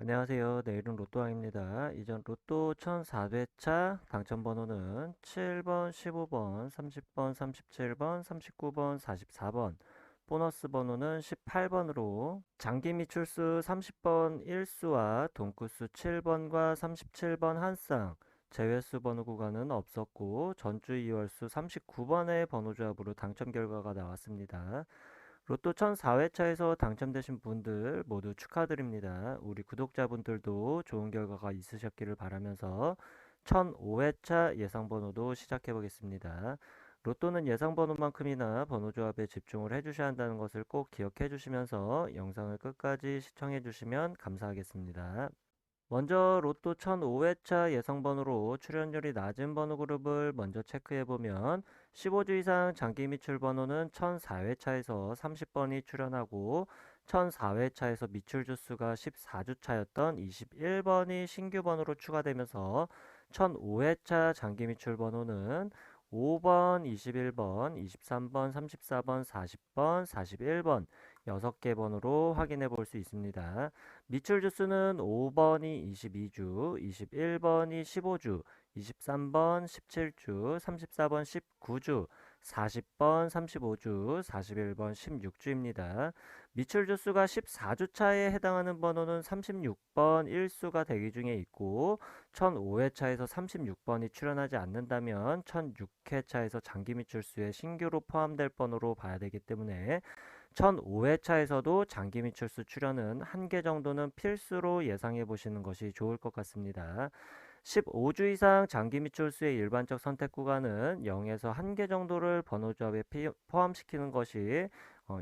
안녕하세요. 내일은 로또왕입니다. 이전 로또 1004회차 당첨번호는 7번, 15번, 30번, 37번, 39번, 44번, 보너스 번호는 18번으로 장기 미출수 30번 1수와 동구수 7번과 37번 한 쌍, 제외수 번호 구간은 없었고 전주 2월수 39번의 번호 조합으로 당첨 결과가 나왔습니다. 로또 1004회차에서 당첨되신 분들 모두 축하드립니다. 우리 구독자분들도 좋은 결과가 있으셨기를 바라면서 1005회차 예상번호도 시작해 보겠습니다. 로또는 예상번호만큼이나 번호조합에 집중을 해주셔야 한다는 것을 꼭 기억해 주시면서 영상을 끝까지 시청해 주시면 감사하겠습니다. 먼저 로또 1005회차 예상번호로 출연율이 낮은 번호 그룹을 먼저 체크해보면 15주 이상 장기 미출 번호는 1004회차에서 30번이 출연하고 1004회차에서 미출 주수가 14주차였던 21번이 신규 번호로 추가되면서 1005회차 장기 미출 번호는 5번, 21번, 23번, 34번, 40번, 41번 6개 번호로 확인해 볼 수 있습니다. 미출 주수는 5번이 22주, 21번이 15주, 23번 17주, 34번 19주, 40번 35주, 41번 16주입니다. 미출 주수가 14주차에 해당하는 번호는 36번 1수가 대기 중에 있고 1005회차에서 36번이 출연하지 않는다면 1006회차에서 장기 미출수에 신규로 포함될 번호로 봐야 되기 때문에 1005회차에서도 장기 미출수 출연은 한 개 정도는 필수로 예상해 보시는 것이 좋을 것 같습니다. 15주 이상 장기 미출수의 일반적 선택 구간은 0에서 1개 정도를 번호조합에 포함시키는 것이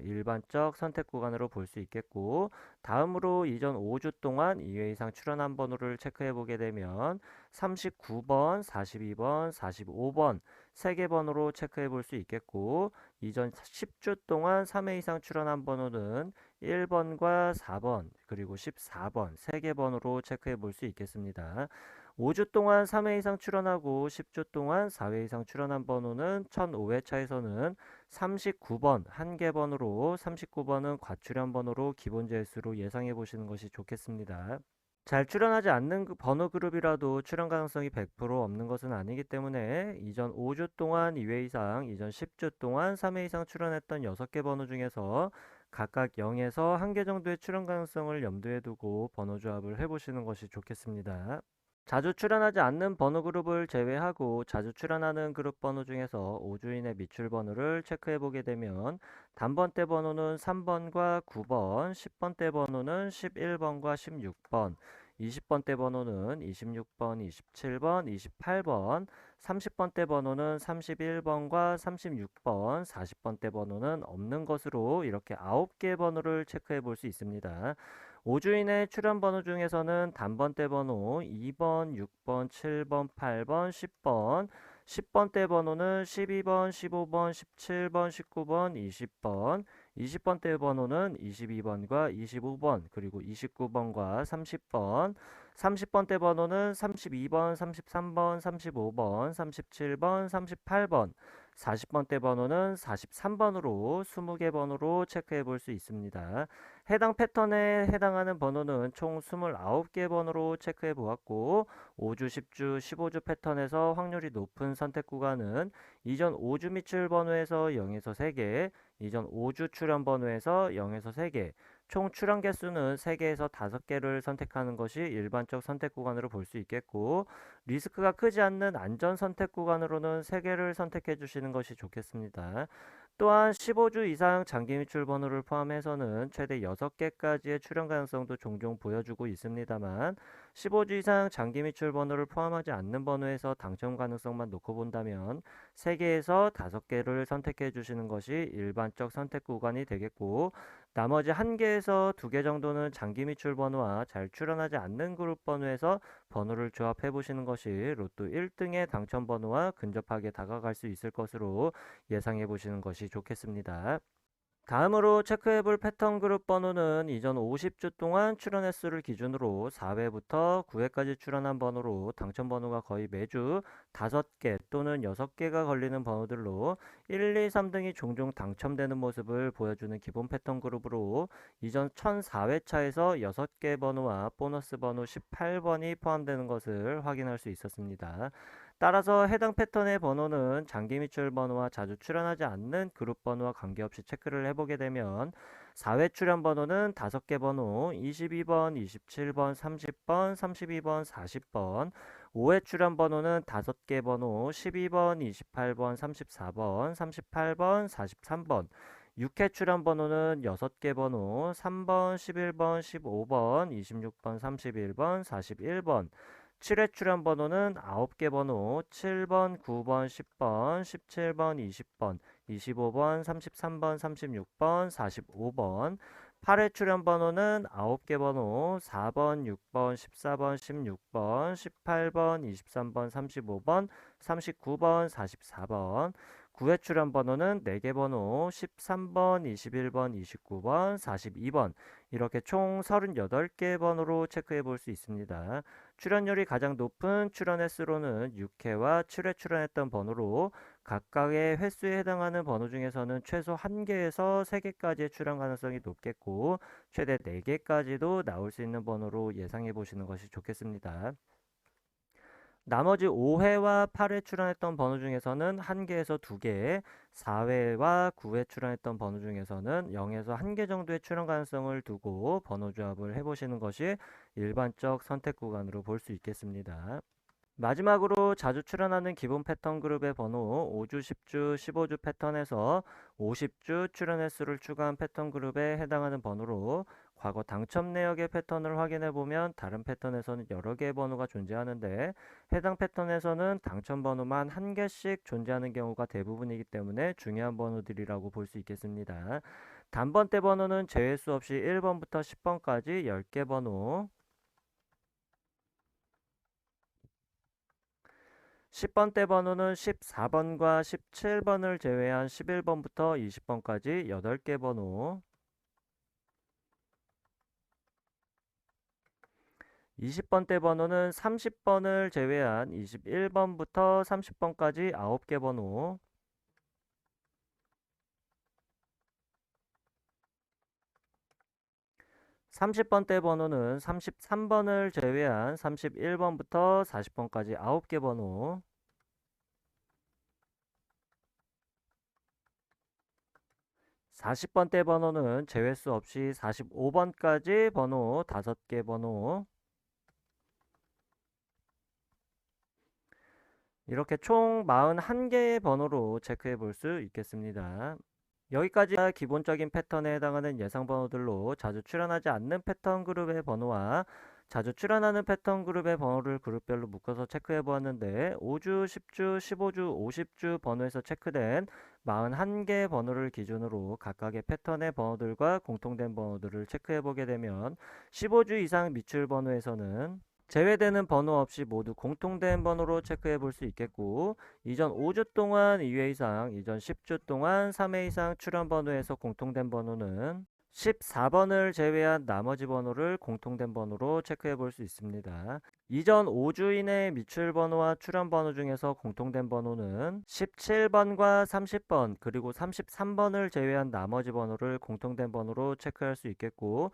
일반적 선택 구간으로 볼 수 있겠고, 다음으로 이전 5주 동안 2회 이상 출연한 번호를 체크해 보게 되면 39번, 42번, 45번 3개 번호로 체크해 볼 수 있겠고, 이전 10주 동안 3회 이상 출연한 번호는 1번과 4번 그리고 14번 3개 번호로 체크해 볼 수 있겠습니다. 5주 동안 3회 이상 출연하고 10주 동안 4회 이상 출연한 번호는 1005회차에서는 39번 한 개 번호로 39번은 과출연 번호로 기본 재수로 예상해 보시는 것이 좋겠습니다. 잘 출연하지 않는 번호 그룹이라도 출연 가능성이 100% 없는 것은 아니기 때문에 이전 5주 동안 2회 이상, 이전 10주 동안 3회 이상 출연했던 6개 번호 중에서 각각 0에서 1개 정도의 출연 가능성을 염두에 두고 번호 조합을 해보시는 것이 좋겠습니다. 자주 출연하지 않는 번호 그룹을 제외하고 자주 출연하는 그룹 번호 중에서 5주 이내 미출 번호를 체크해 보게 되면 단번대 번호는 3번과 9번, 10번대 번호는 11번과 16번, 20번대 번호는 26번, 27번, 28번, 30번대 번호는 31번과 36번, 40번대 번호는 없는 것으로 이렇게 9개 번호를 체크해 볼 수 있습니다. 5주인의 출연 번호 중에서는 단번대 번호 2번, 6번, 7번, 8번, 10번, 10번대 번호는 12번, 15번, 17번, 19번, 20번, 20번대 번호는 22번과 25번, 그리고 29번과 30번, 30번대 번호는 32번, 33번, 35번, 37번, 38번, 40번대 번호는 43번으로 20개 번호로 체크해 볼 수 있습니다. 해당 패턴에 해당하는 번호는 총 29개 번호로 체크해 보았고 5주, 10주, 15주 패턴에서 확률이 높은 선택 구간은 이전 5주 미출 번호에서 0에서 3개, 이전 5주 출연 번호에서 0에서 3개, 총 출연 개수는 3개에서 5개를 선택하는 것이 일반적 선택 구간으로 볼 수 있겠고 리스크가 크지 않는 안전 선택 구간으로는 3개를 선택해 주시는 것이 좋겠습니다. 또한 15주 이상 장기 미출 번호를 포함해서는 최대 6개까지의 출연 가능성도 종종 보여주고 있습니다만 15주 이상 장기 미출 번호를 포함하지 않는 번호에서 당첨 가능성만 놓고 본다면 3개에서 5개를 선택해 주시는 것이 일반적 선택 구간이 되겠고 나머지 1개에서 2개 정도는 장기 미출 번호와 잘 출연하지 않는 그룹 번호에서 번호를 조합해 보시는 것이 로또 1등의 당첨 번호와 근접하게 다가갈 수 있을 것으로 예상해 보시는 것이 좋겠습니다. 다음으로 체크해볼 패턴 그룹 번호는 이전 50주 동안 출연 횟수를 기준으로 4회부터 9회까지 출연한 번호로 당첨 번호가 거의 매주 5개 또는 6개가 걸리는 번호들로 1, 2, 3등이 종종 당첨되는 모습을 보여주는 기본 패턴 그룹으로 이전 1004회차에서 6개 번호와 보너스 번호 18번이 포함되는 것을 확인할 수 있었습니다. 따라서 해당 패턴의 번호는 장기 미출 번호와 자주 출연하지 않는 그룹 번호와 관계없이 체크를 해보게 되면 4회 출연 번호는 5개 번호 22번, 27번, 30번, 32번, 40번 5회 출연 번호는 5개 번호 12번, 28번, 34번, 38번, 43번 6회 출연 번호는 6개 번호 3번, 11번, 15번, 26번, 31번, 41번 7회 출연 번호는 9개 번호 7번, 9번, 10번, 17번, 20번, 25번, 33번, 36번, 45번 8회 출연 번호는 9개 번호 4번, 6번, 14번, 16번, 18번, 23번, 35번, 39번, 44번 9회 출연 번호는 4개 번호 13번, 21번, 29번, 42번 이렇게 총 38개 번호로 체크해 볼 수 있습니다. 출연율이 가장 높은 출연 횟수로는 6회와 7회 출연했던 번호로 각각의 횟수에 해당하는 번호 중에서는 최소 1개에서 3개까지의 출연 가능성이 높겠고 최대 4개까지도 나올 수 있는 번호로 예상해 보시는 것이 좋겠습니다. 나머지 5회와 8회 출연했던 번호 중에서는 1개에서 2개, 4회와 9회 출연했던 번호 중에서는 0에서 1개 정도의 출연 가능성을 두고 번호 조합을 해보시는 것이 일반적 선택 구간으로 볼 수 있겠습니다. 마지막으로 자주 출연하는 기본 패턴 그룹의 번호 5주, 10주, 15주 패턴에서 50주 출연 횟수를 추가한 패턴 그룹에 해당하는 번호로 과거 당첨 내역의 패턴을 확인해 보면 다른 패턴에서는 여러 개의 번호가 존재하는데 해당 패턴에서는 당첨 번호만 1개씩 존재하는 경우가 대부분이기 때문에 중요한 번호들이라고 볼 수 있겠습니다. 단번대 번호는 제외수 없이 1번부터 10번까지 10개 번호 10번대 번호는 14번과 17번을 제외한 11번부터 20번까지 8개 번호 20번대 번호는 30번을 제외한 21번부터 30번까지 9개 번호 30번대 번호는 33번을 제외한 31번부터 40번까지 9개 번호 40번대 번호는 제외수 없이 45번까지 번호 5개 번호 이렇게 총 41개의 번호로 체크해 볼 수 있겠습니다. 여기까지가 기본적인 패턴에 해당하는 예상 번호들로 자주 출현하지 않는 패턴 그룹의 번호와 자주 출현하는 패턴 그룹의 번호를 그룹별로 묶어서 체크해 보았는데 5주, 10주, 15주, 50주 번호에서 체크된 41개 번호를 기준으로 각각의 패턴의 번호들과 공통된 번호들을 체크해 보게 되면 15주 이상 미출 번호에서는 제외되는 번호 없이 모두 공통된 번호로 체크해 볼 수 있겠고 이전 5주 동안 2회 이상, 이전 10주 동안 3회 이상 출연 번호에서 공통된 번호는 14번을 제외한 나머지 번호를 공통된 번호로 체크해 볼 수 있습니다. 이전 5주 이내 미출 번호와 출연 번호 중에서 공통된 번호는 17번과 30번 그리고 33번을 제외한 나머지 번호를 공통된 번호로 체크할 수 있겠고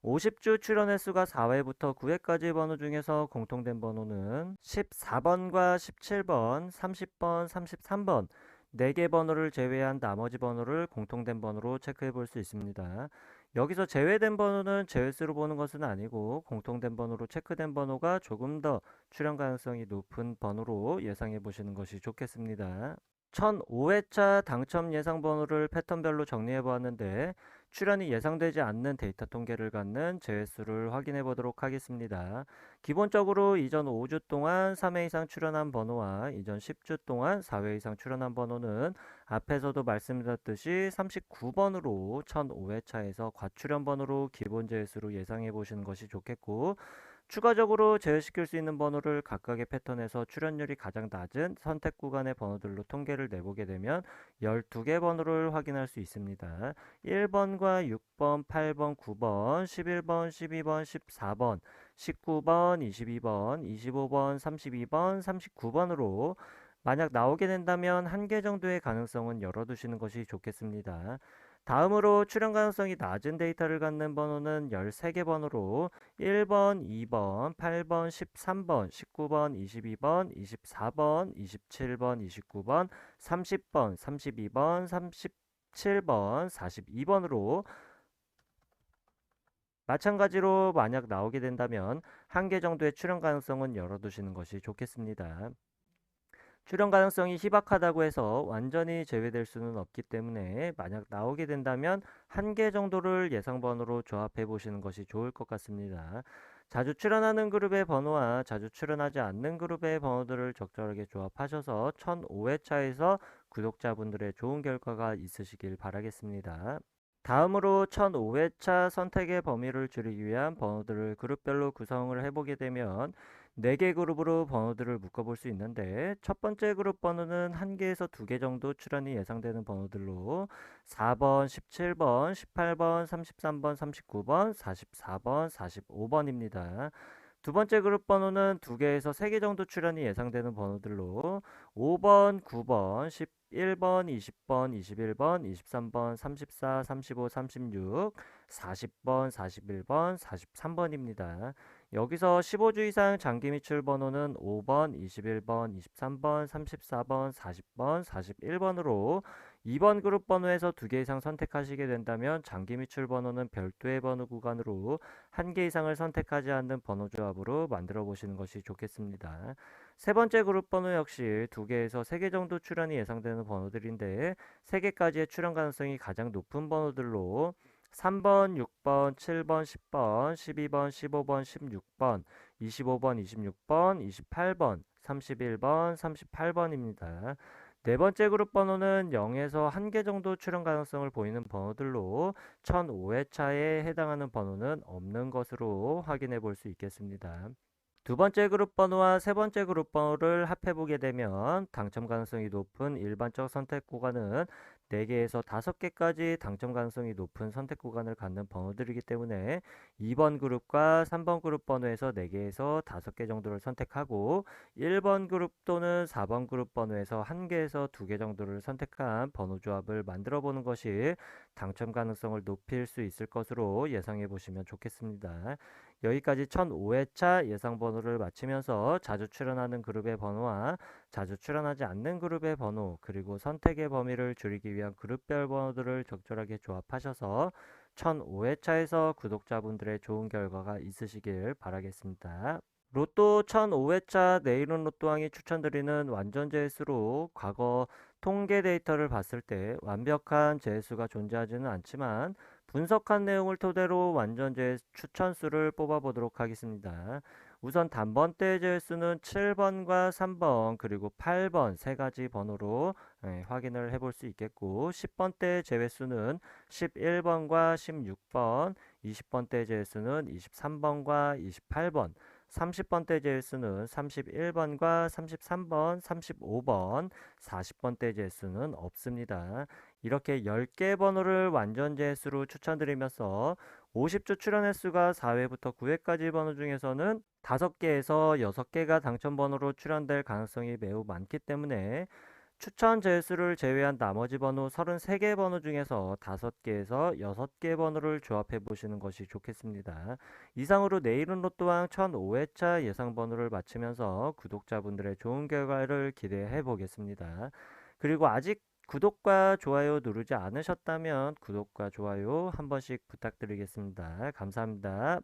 50주 출연 횟수가 4회부터 9회까지 번호 중에서 공통된 번호는 14번과 17번, 30번, 33번 4개 번호를 제외한 나머지 번호를 공통된 번호로 체크해 볼 수 있습니다. 여기서 제외된 번호는 제외수로 보는 것은 아니고 공통된 번호로 체크된 번호가 조금 더 출연 가능성이 높은 번호로 예상해 보시는 것이 좋겠습니다. 1005회차 당첨 예상 번호를 패턴별로 정리해 보았는데 출연이 예상되지 않는 데이터 통계를 갖는 제외수를 확인해 보도록 하겠습니다. 기본적으로 이전 5주 동안 3회 이상 출연한 번호와 이전 10주 동안 4회 이상 출연한 번호는 앞에서도 말씀드렸듯이 39번으로 1005회차에서 과출연 번호로 기본 제외수로 예상해 보시는 것이 좋겠고 추가적으로 제외시킬 수 있는 번호를 각각의 패턴에서 출현율이 가장 낮은 선택 구간의 번호들로 통계를 내보게 되면 12개 번호를 확인할 수 있습니다. 1번과 6번, 8번, 9번, 11번, 12번, 14번, 19번, 22번, 25번, 32번, 39번으로 만약 나오게 된다면 한 개 정도의 가능성은 열어두시는 것이 좋겠습니다. 다음으로 출현 가능성이 낮은 데이터를 갖는 번호는 13개 번호로 1번, 2번, 8번, 13번, 19번, 22번, 24번, 27번, 29번, 30번, 32번, 37번, 42번으로 마찬가지로 만약 나오게 된다면 한 개 정도의 출현 가능성은 열어두시는 것이 좋겠습니다. 출현 가능성이 희박하다고 해서 완전히 제외될 수는 없기 때문에 만약 나오게 된다면 한 개 정도를 예상번호로 조합해 보시는 것이 좋을 것 같습니다. 자주 출연하는 그룹의 번호와 자주 출연하지 않는 그룹의 번호들을 적절하게 조합하셔서 1005회차에서 구독자분들의 좋은 결과가 있으시길 바라겠습니다. 다음으로 1005회차 선택의 범위를 줄이기 위한 번호들을 그룹별로 구성을 해보게 되면 4개 그룹으로 번호들을 묶어볼 수 있는데 첫 번째 그룹 번호는 1개에서 2개 정도 출현이 예상되는 번호들로 4번, 17번, 18번, 33번, 39번, 44번, 45번입니다. 두 번째 그룹 번호는 2개에서 3개 정도 출현이 예상되는 번호들로 5번, 9번, 11번, 20번, 21번, 23번, 34, 35, 36, 40번, 41번, 43번입니다. 여기서 15주 이상 장기 미출 번호는 5번, 21번, 23번, 34번, 40번, 41번으로 2번 그룹 번호에서 2개 이상 선택하시게 된다면 장기 미출 번호는 별도의 번호 구간으로 1개 이상을 선택하지 않는 번호 조합으로 만들어 보시는 것이 좋겠습니다. 세 번째 그룹 번호 역시 2개에서 3개 정도 출현이 예상되는 번호들인데 3개까지의 출현 가능성이 가장 높은 번호들로 3번, 6번, 7번, 10번, 12번, 15번, 16번, 25번, 26번, 28번, 31번, 38번입니다. 네 번째 그룹 번호는 0에서 1개 정도 출현 가능성을 보이는 번호들로 1005회차에 해당하는 번호는 없는 것으로 확인해 볼 수 있겠습니다. 두 번째 그룹 번호와 세 번째 그룹 번호를 합해보게 되면 당첨 가능성이 높은 일반적 선택 구간은 4개에서 5개까지 당첨 가능성이 높은 선택 구간을 갖는 번호들이기 때문에 2번 그룹과 3번 그룹 번호에서 4개에서 5개 정도를 선택하고 1번 그룹 또는 4번 그룹 번호에서 1개에서 2개 정도를 선택한 번호 조합을 만들어 보는 것이 당첨 가능성을 높일 수 있을 것으로 예상해 보시면 좋겠습니다. 여기까지 1005회차 예상 번호를 마치면서 자주 출연하는 그룹의 번호와 자주 출연하지 않는 그룹의 번호, 그리고 선택의 범위를 줄이기 위한 그룹별 번호들을 적절하게 조합하셔서 1005회차에서 구독자분들의 좋은 결과가 있으시길 바라겠습니다. 로또 1005회차 내일은 로또왕이 추천드리는 완전 제수로 과거 통계 데이터를 봤을 때 완벽한 제수가 존재하지는 않지만 분석한 내용을 토대로 완전제 추천수를 뽑아보도록 하겠습니다. 우선 단번대 제수는 7번과 3번 그리고 8번 세 가지 번호로 확인을 해볼 수 있겠고 10번대 제외수는 11번과 16번 20번대 제수는 23번과 28번 30번대 제수는 31번과 33번, 35번, 40번대 제수는 없습니다. 이렇게 10개 번호를 완전 제수로 추천드리면서 50주 출연 횟수가 4회부터 9회까지 번호 중에서는 5개에서 6개가 당첨 번호로 출연될 가능성이 매우 많기 때문에 추천 제수를 제외한 나머지 번호 33개 번호 중에서 5개에서 6개 번호를 조합해 보시는 것이 좋겠습니다. 이상으로 내일은 로또왕 1005회차 예상 번호를 마치면서 구독자분들의 좋은 결과를 기대해 보겠습니다. 그리고 아직 구독과 좋아요 누르지 않으셨다면 구독과 좋아요 한 번씩 부탁드리겠습니다. 감사합니다.